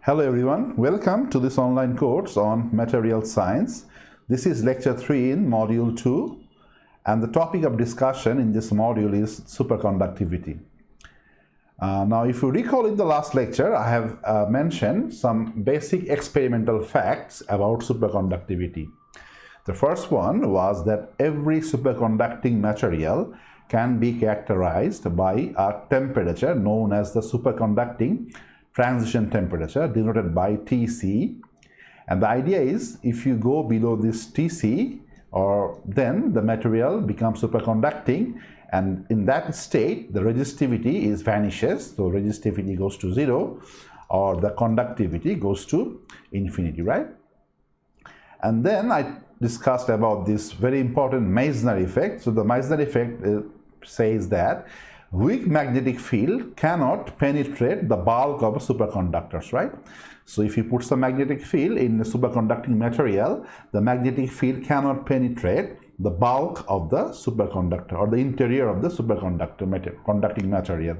Hello everyone, welcome to this online course on material science. This is lecture 3 in module 2 and the topic of discussion in this module is superconductivity. Now if you recall in the last lecture I have mentioned some basic experimental facts about superconductivity. The first one was that every superconducting material can be characterized by a temperature known as the superconducting transition temperature, denoted by Tc, and the idea is if you go below this Tc, then the material becomes superconducting, and in that state the resistivity vanishes, so resistivity goes to 0 or the conductivity goes to infinity, right? And then I discussed about this very important Meissner effect. So the Meissner effect says that weak magnetic field cannot penetrate the bulk of superconductors, right? So if you put some magnetic field in a superconducting material, the magnetic field cannot penetrate the bulk of the superconductor or the interior of the superconductor conducting material.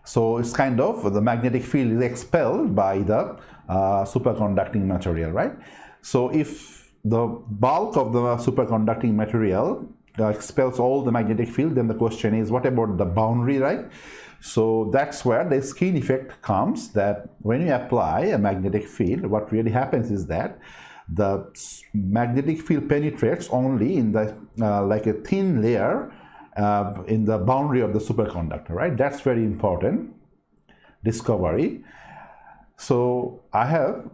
So it's kind of the magnetic field is expelled by the superconducting material, right? So if the bulk of the superconducting material expels all the magnetic field, then the question is, what about the boundary, right? So that's where the skin effect comes, that when you apply a magnetic field, what really happens is that the magnetic field penetrates only in the like a thin layer in the boundary of the superconductor, right? That's very important discovery. So I have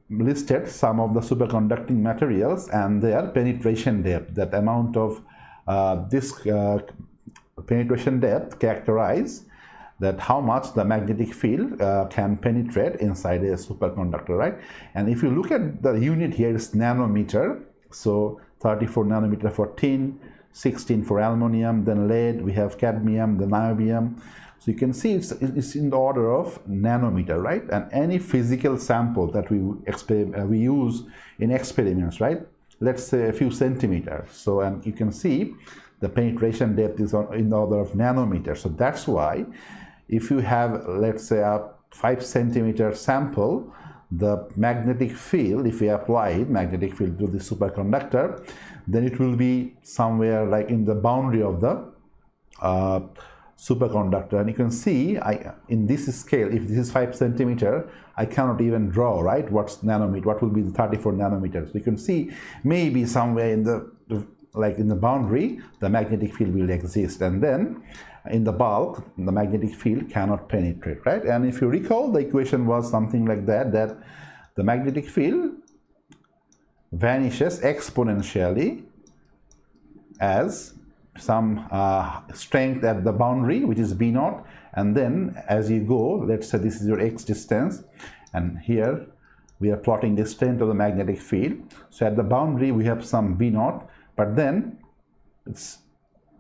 listed some of the superconducting materials and their penetration depth. That amount of this penetration depth characterize that how much the magnetic field can penetrate inside a superconductor, right? And if you look at the unit here, it's nanometer. So 34 nanometer for tin, 16 for aluminum, then lead, we have cadmium, then niobium. So you can see it's in the order of nanometer, right? And any physical sample that we use in experiments, right? Let's say a few centimeters. So, and you can see the penetration depth is in the order of nanometers. So that's why if you have, let's say, a 5 centimeter sample, the magnetic field, if we apply magnetic field to the superconductor, then it will be somewhere like in the boundary of the superconductor. And you can see in this scale, if this is 5 centimeter, I cannot even draw, right, what's nanometer, what will be the 34 nanometers. You can see maybe somewhere in the like in the boundary the magnetic field will exist, and then in the bulk the magnetic field cannot penetrate, right? And if you recall, the equation was something like that, that the magnetic field vanishes exponentially as some strength at the boundary, which is B naught, and then as you go, let's say this is your x distance, and here we are plotting the strength of the magnetic field. So at the boundary we have some B naught, but then it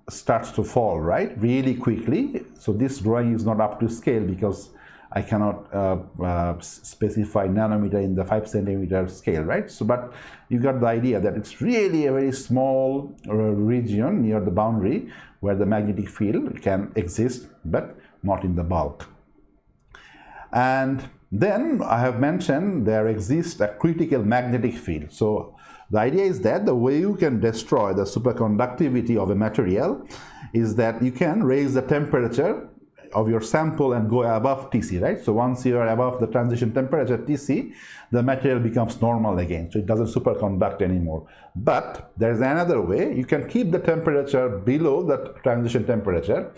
starts to fall, right, really quickly. So this drawing is not up to scale because I cannot specify nanometer in the 5 centimeter scale, right? So, but you got the idea that it's really a very small region near the boundary where the magnetic field can exist, but not in the bulk. And then I have mentioned there exists a critical magnetic field. So the idea is that the way you can destroy the superconductivity of a material is that you can raise the temperature of your sample and go above Tc, right? So once you are above the transition temperature Tc, the material becomes normal again, so it doesn't superconduct anymore. But there's another way. You can keep the temperature below the transition temperature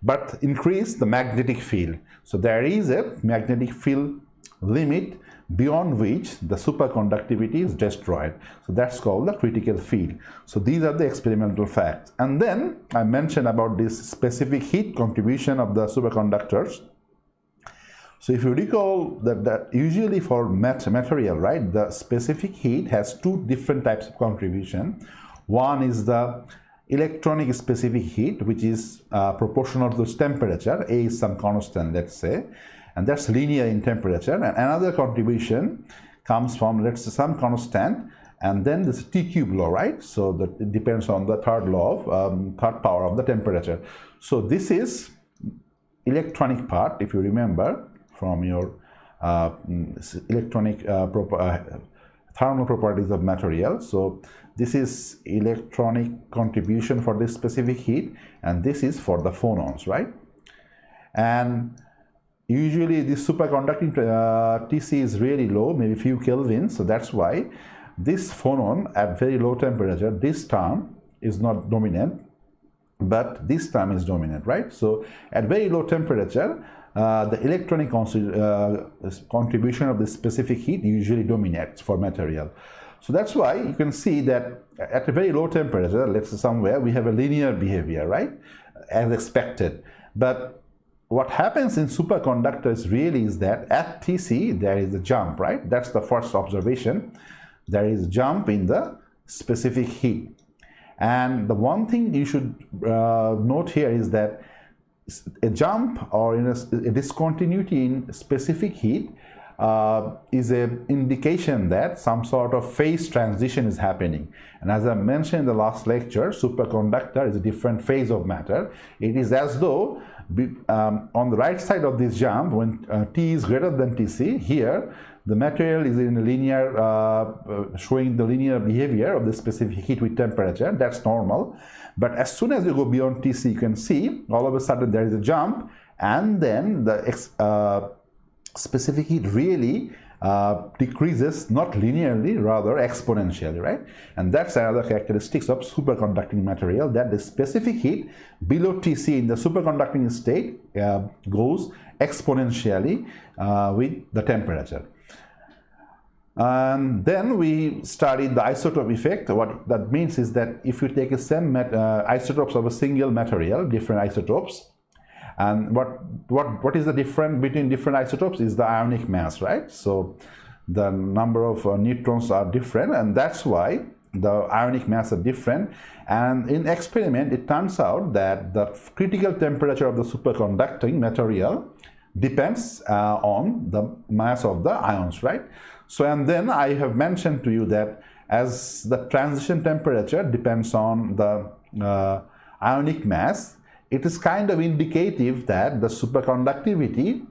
but increase the magnetic field. So there is a magnetic field limit beyond which the superconductivity is destroyed. So that's called the critical field. So these are the experimental facts. And then I mentioned about this specific heat contribution of the superconductors. So if you recall that usually for material, right, the specific heat has two different types of contribution. One is the electronic specific heat, which is proportional to its temperature. A is some constant, let's say, and that's linear in temperature. And another contribution comes from, let's say, some constant, and then this T cube law, right? So that it depends on the third law of third power of the temperature. So this is electronic part, if you remember from your electronic thermal properties of material. So this is electronic contribution for this specific heat, and this is for the phonons, right? And usually this superconducting Tc is really low, maybe few kelvins, so that's why this phonon at very low temperature, this term is not dominant, but this term is dominant, right? So at very low temperature, the electronic contribution of this specific heat usually dominates for material. So that's why you can see that at a very low temperature, let's say somewhere, we have a linear behavior, right, as expected. But what happens in superconductors really is that at Tc there is a jump, right? That's the first observation. There is a jump in the specific heat. And the one thing you should note here is that a jump or a discontinuity in specific heat is an indication that some sort of phase transition is happening. And as I mentioned in the last lecture, superconductor is a different phase of matter. It is as though on the right side of this jump, when T is greater than Tc, here the material is in a linear, showing the linear behavior of the specific heat with temperature. That's normal. But as soon as you go beyond Tc, you can see all of a sudden there is a jump, and then the specific heat really decreases, not linearly, rather exponentially, right? And that's another characteristics of superconducting material, that the specific heat below Tc in the superconducting state goes exponentially with the temperature. And then we studied the isotope effect. What that means is that if you take a same isotopes of a single material, different isotopes, and what is the difference between different isotopes is the ionic mass, right? So the number of neutrons are different, and that's why the ionic mass are different. And in experiment, it turns out that the critical temperature of the superconducting material depends on the mass of the ions, right? So, and then I have mentioned to you that as the transition temperature depends on the ionic mass, it is kind of indicative that the superconductivity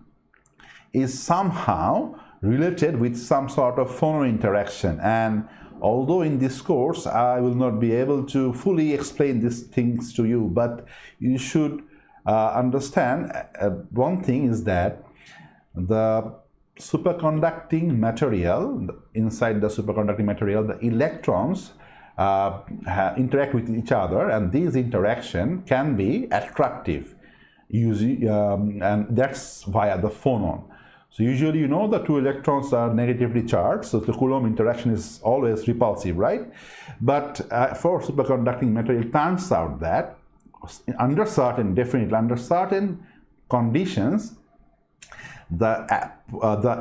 is somehow related with some sort of phonon interaction. And although in this course I will not be able to fully explain these things to you, but you should understand one thing is that the superconducting material, inside the superconducting material, the electrons interact with each other, and these interaction can be attractive, and that's via the phonon. So usually, you know, the two electrons are negatively charged, so the Coulomb interaction is always repulsive, right? But for superconducting material, it turns out that under certain, definitely under certain conditions, the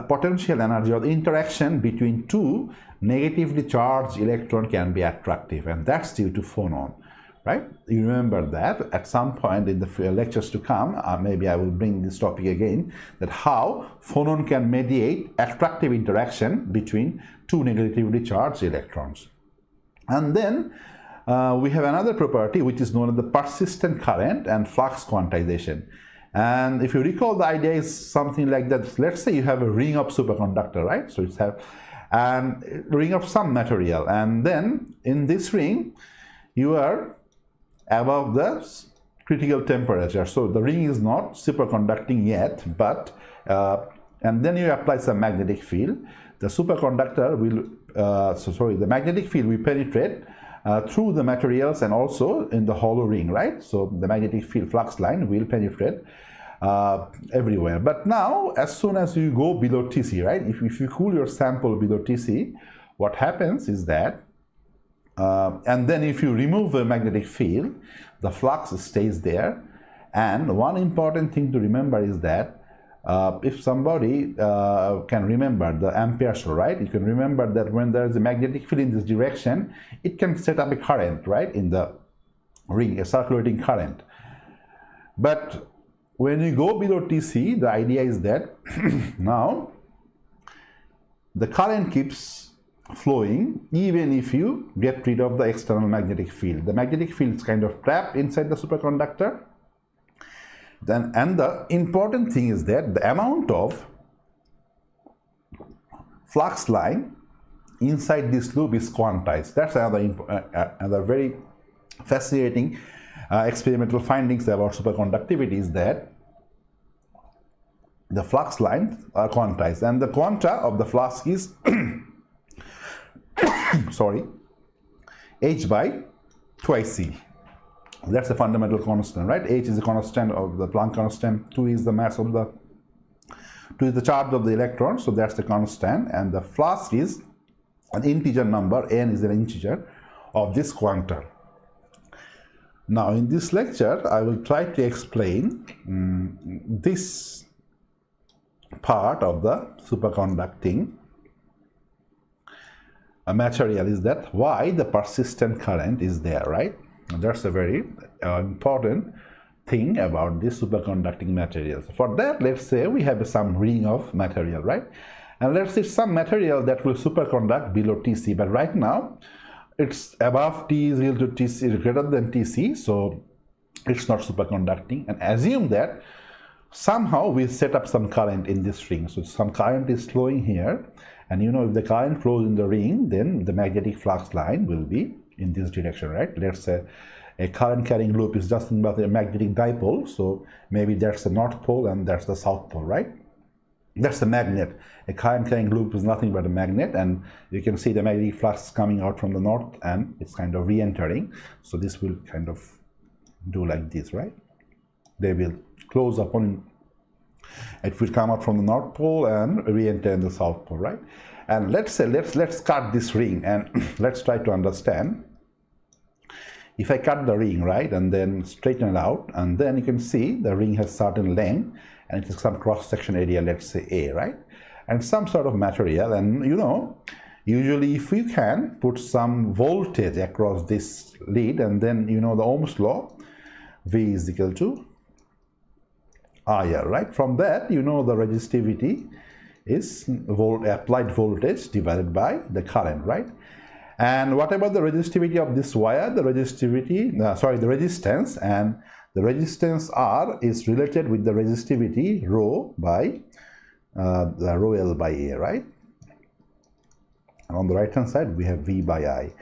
potential energy or the interaction between two negatively charged electrons can be attractive, and that's due to phonon, right? You remember that at some point in the lectures to come, maybe I will bring this topic again, that how phonon can mediate attractive interaction between two negatively charged electrons. And then we have another property which is known as the persistent current and flux quantization. And if you recall, the idea is something like that. Let's say you have a ring of superconductor, right? So it's have and ring of some material, and then in this ring you are above the critical temperature. So the ring is not superconducting yet, but and then you apply some magnetic field. The superconductor will the magnetic field will penetrate through the materials and also in the hollow ring, right? So the magnetic field flux line will penetrate everywhere. But now, as soon as you go below Tc, right? If you cool your sample below Tc, what happens is that, and then if you remove the magnetic field, the flux stays there. And one important thing to remember is that if somebody can remember the amperes law, right? You can remember that when there is a magnetic field in this direction, it can set up a current, right, in the ring, a circulating current. But when you go below Tc, the idea is that now the current keeps flowing even if you get rid of the external magnetic field. The magnetic field is kind of trapped inside the superconductor. Then, and the important thing is that the amount of flux line inside this loop is quantized. That's another very fascinating experimental findings about superconductivity, is that the flux lines are quantized, and the quanta of the flux is sorry, h by twice c. That's a fundamental constant, right? H is the constant of the Planck constant, 2 is the mass of the 2 is the charge of the electron, so that's the constant, and the flux is an integer number, n is an integer of this quanta. Now in this lecture I will try to explain this part of the superconducting material, is that why the persistent current is there, right? And that's a very important thing about this superconducting materials. For that, let's say we have some ring of material, right? And let's say some material that will superconduct below Tc, but right now it's above T is equal to Tc, greater than Tc, so it's not superconducting. And assume that somehow we set up some current in this ring, so some current is flowing here, and you know, if the current flows in the ring, then the magnetic flux line will be in this direction, right? Let's say a current carrying loop is just about a magnetic dipole, so maybe that's the north pole and that's the south pole, right? That's a magnet. A current carrying loop is nothing but a magnet, and you can see the magnetic flux coming out from the north and it's kind of re-entering. So this will kind of do like this, right? They will close upon, it will come out from the north pole and re-enter in the south pole, right? And let's say let's cut this ring, and let's try to understand. If I cut the ring, right, and then straighten it out, and then you can see the ring has certain length and it has some cross-section area, let's say A, right, and some sort of material. And you know, usually if you can put some voltage across this lead, and then you know the Ohm's law, V is equal to IR, right? From that, you know the resistivity is applied voltage divided by the current, right? And what about the resistivity of this wire? The resistivity, the resistance, and the resistance R is related with the resistivity rho by the rho L by A, right? And on the right hand side we have V by I.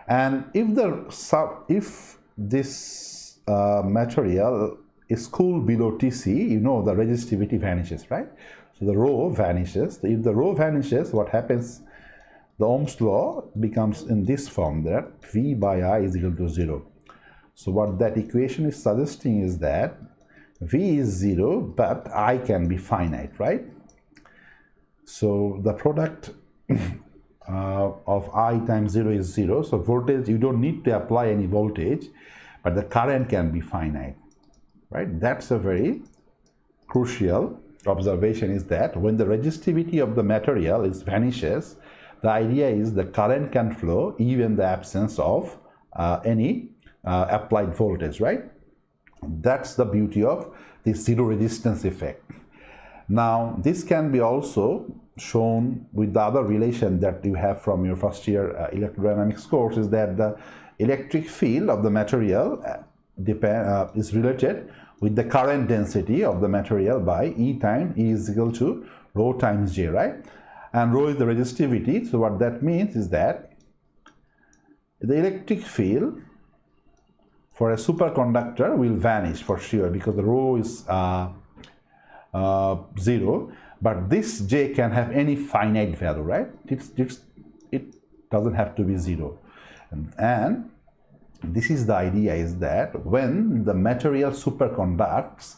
And if this material is cooled below Tc, you know the resistivity vanishes, right? So the rho vanishes. If the rho vanishes, what happens? The Ohm's law becomes in this form, that V by I is equal to 0. So what that equation is suggesting is that V is 0, but I can be finite, right? So the product of I times 0 is 0. So voltage, you don't need to apply any voltage, but the current can be finite, right? That's a very crucial observation, is that when the resistivity of the material vanishes, the idea is the current can flow even in the absence of any applied voltage, right? That's the beauty of the zero resistance effect. Now this can be also shown with the other relation that you have from your first year electrodynamics course, is that the electric field of the material is related with the current density of the material by E times E is equal to rho times J, right? And rho is the resistivity. So what that means is that the electric field for a superconductor will vanish for sure, because the rho is 0, but this J can have any finite value, right? It doesn't have to be 0. And this is the idea, is that when the material superconducts,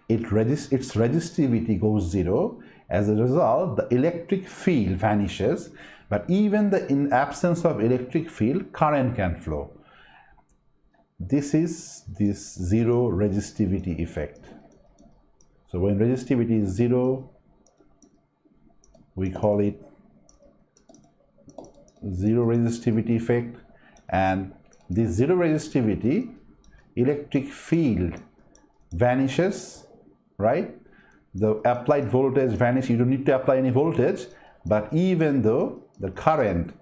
its resistivity goes 0. As a result, the electric field vanishes, but even in absence of electric field, current can flow. This is this zero resistivity effect. So when resistivity is 0, we call it zero resistivity effect, and this zero resistivity, electric field vanishes, right? The applied voltage vanishes. You don't need to apply any voltage, but even though the current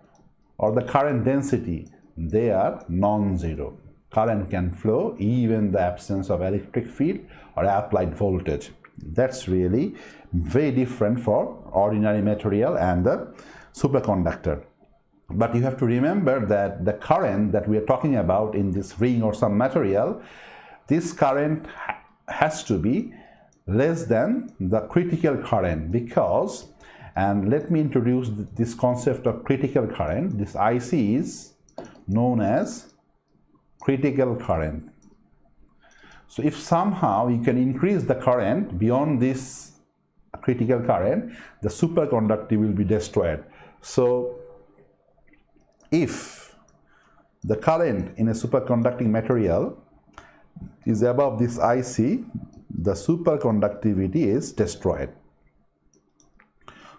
or the current density, they are non-zero. Current can flow even in the absence of electric field or applied voltage. That's really very different for ordinary material and the superconductor. But you have to remember that the current that we are talking about in this ring or some material, this current has to be less than the critical current, because, and let me introduce this concept of critical current. This IC is known as critical current. So if somehow you can increase the current beyond this critical current, the superconductivity will be destroyed. So if the current in a superconducting material is above this IC, the superconductivity is destroyed.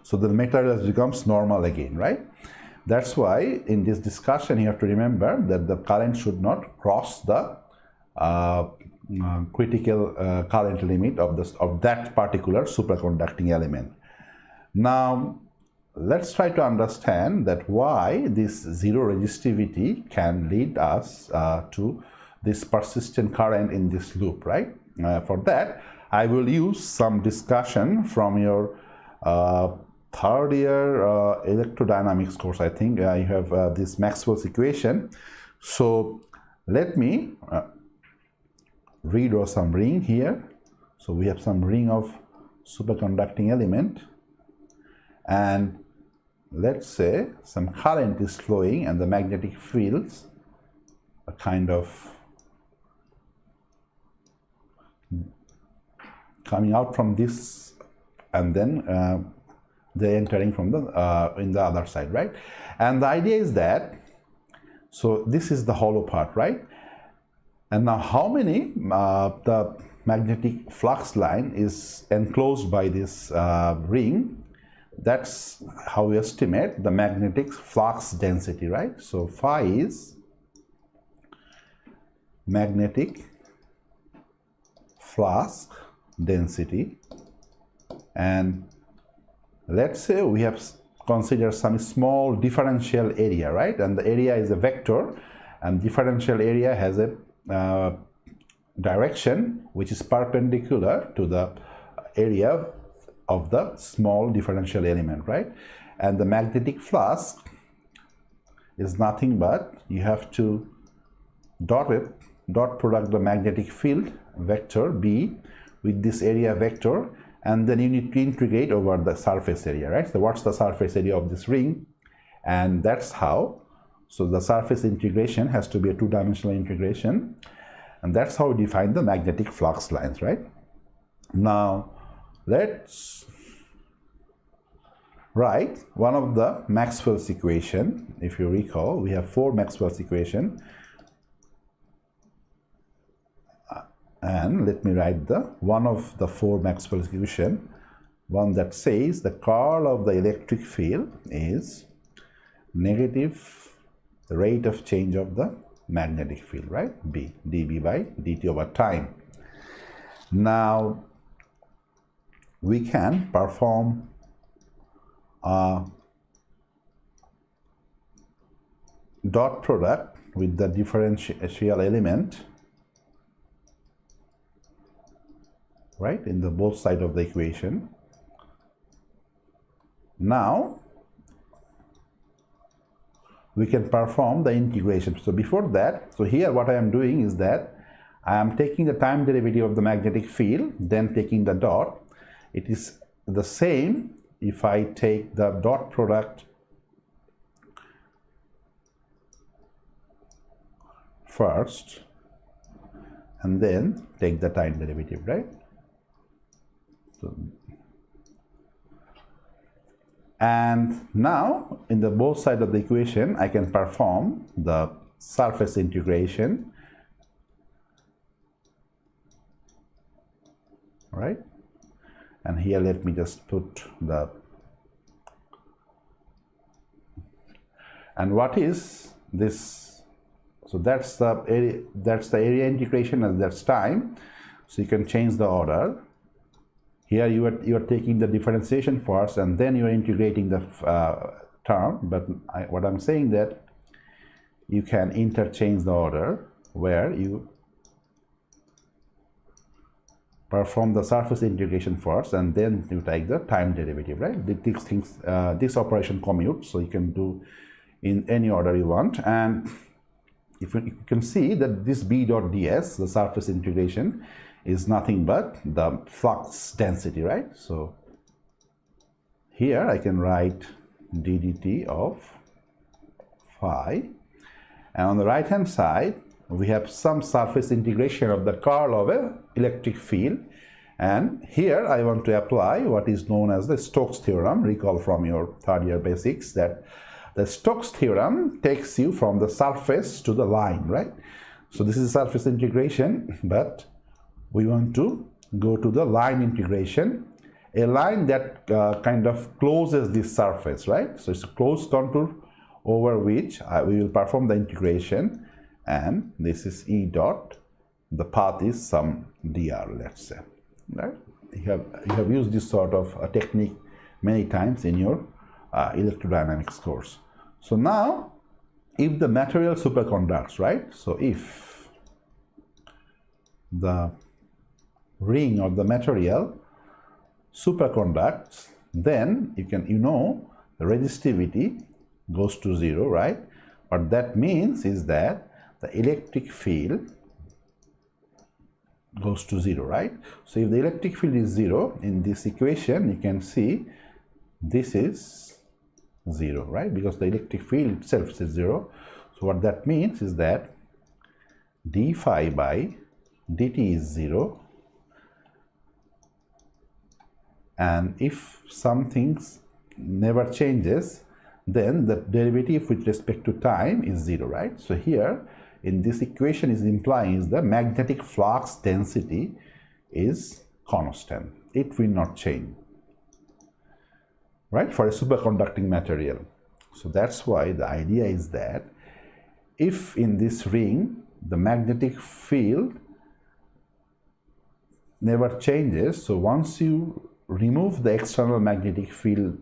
So the material becomes normal again, right? That's why in this discussion you have to remember that the current should not cross the critical current limit of that particular superconducting element. Now let's try to understand that why this zero resistivity can lead us to this persistent current in this loop, right? For that, I will use some discussion from your third year electrodynamics course. I think you have this Maxwell's equation. So let me redraw some ring here. So we have some ring of superconducting element, and let's say some current is flowing and the magnetic fields are kind of coming out from this, and then they're entering from the in the other side, right? And the idea is that, so this is the hollow part, right? And now how many the magnetic flux line is enclosed by this ring, that's how we estimate the magnetic flux density, right? So phi is magnetic flux density, and let's say we have considered some small differential area, right? And the area is a vector, and differential area has a direction which is perpendicular to the area of the small differential element, right? And the magnetic flux is nothing but you have to dot product the magnetic field vector B with this area vector, and then you need to integrate over the surface area, right? So what's the surface area of this ring? And that's how, so the surface integration has to be a two-dimensional integration, and that's how we define the magnetic flux lines, right? Now let's write one of the Maxwell's equation. If you recall, we have 4 Maxwell's equation, and let me write the one of the 4 Maxwell's equation, one that says the curl of the electric field is negative the rate of change of the magnetic field, right? B, dB by dt over time. Now we can perform a dot product with the differential element, right, in the both sides of the equation. Now we can perform the integration. So before that, so here what I am doing is that I am taking the time derivative of the magnetic field, then taking the dot. It is the same if I take the dot product first and then take the time derivative, right? So, and now in the both sides of the equation I can perform the surface integration, right? And here let me just put the, and what is this? So that's the area integration, and that's time. So you can change the order. Here you are taking the differentiation first and then you are integrating the term, but what I'm saying that you can interchange the order where you perform the surface integration first, and then you take the time derivative, right? This operation commutes, so you can do in any order you want. And if you can see that this B dot ds, the surface integration, is nothing but the flux density, right? So here I can write d dt of phi, and on the right hand side we have some surface integration of the curl of an electric field, and here I want to apply what is known as the Stokes theorem. Recall from your third year basics that the Stokes theorem takes you from the surface to the line, right? So this is surface integration, but we want to go to the line integration, a line that kind of closes this surface, right? So it's a closed contour over which we will perform the integration, and this is E dot, the path is some dr, let's say, right? You have used this sort of a technique many times in your electrodynamics course. So now, if the material superconducts, right? So if the ring or the material superconducts, then the resistivity goes to 0, right? What that means is that the electric field goes to 0, right? So if the electric field is 0, in this equation you can see this is 0, right? Because the electric field itself is 0. So what that means is that d phi by dt is 0, and if something never changes, then the derivative with respect to time is 0, right? So here in this equation is implying is the magnetic flux density is constant. It will not change, right, for a superconducting material. So that's why the idea is that if in this ring the magnetic field never changes, so once you remove the external magnetic field,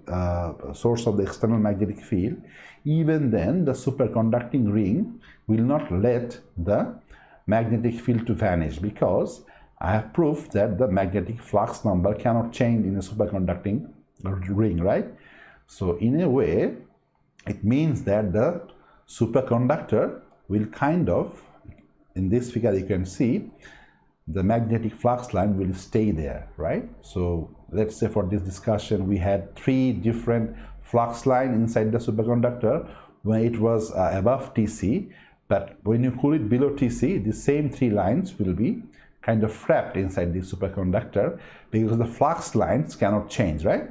source of the external magnetic field, even then the superconducting ring will not let the magnetic field to vanish, because I have proved that the magnetic flux number cannot change in a superconducting ring, right? So in a way it means that the superconductor will kind of, in this figure you can see, the magnetic flux line will stay there, right? So let's say for this discussion we had 3 different flux lines inside the superconductor when it was above Tc, but when you cool it below Tc, the same 3 lines will be kind of trapped inside the superconductor because the flux lines cannot change, right?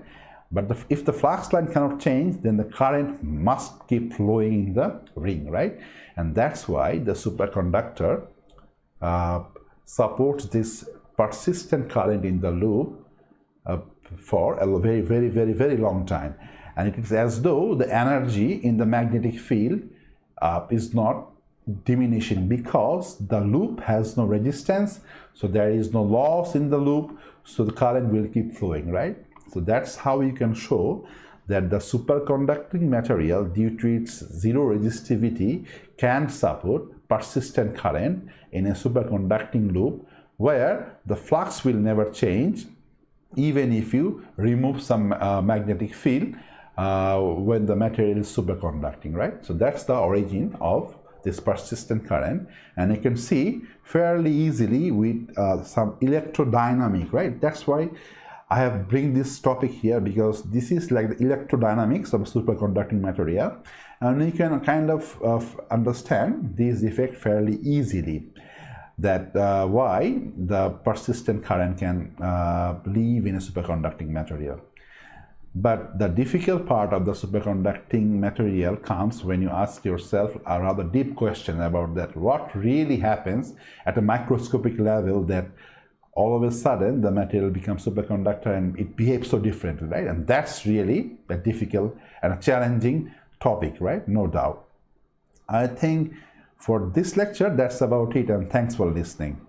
But if the flux line cannot change, then the current must keep flowing in the ring, right? And that's why the superconductor supports this persistent current in the loop for a very, very, very, very long time. And it is as though the energy in the magnetic field is not diminishing, because the loop has no resistance, so there is no loss in the loop, so the current will keep flowing, right? So that's how you can show that the superconducting material, due to its zero resistivity, can support persistent current in a superconducting loop where the flux will never change even if you remove some magnetic field when the material is superconducting, right? So that's the origin of this persistent current, and you can see fairly easily with some electrodynamic, right? That's why I have bring this topic here, because this is like the electrodynamics of superconducting material, and you can kind of understand this effect fairly easily, that why the persistent current can live in a superconducting material. But the difficult part of the superconducting material comes when you ask yourself a rather deep question about that. What really happens at a microscopic level that all of a sudden the material becomes superconductor and it behaves so differently, right? And that's really a difficult and a challenging topic, right? No doubt. I think for this lecture, that's about it, and thanks for listening.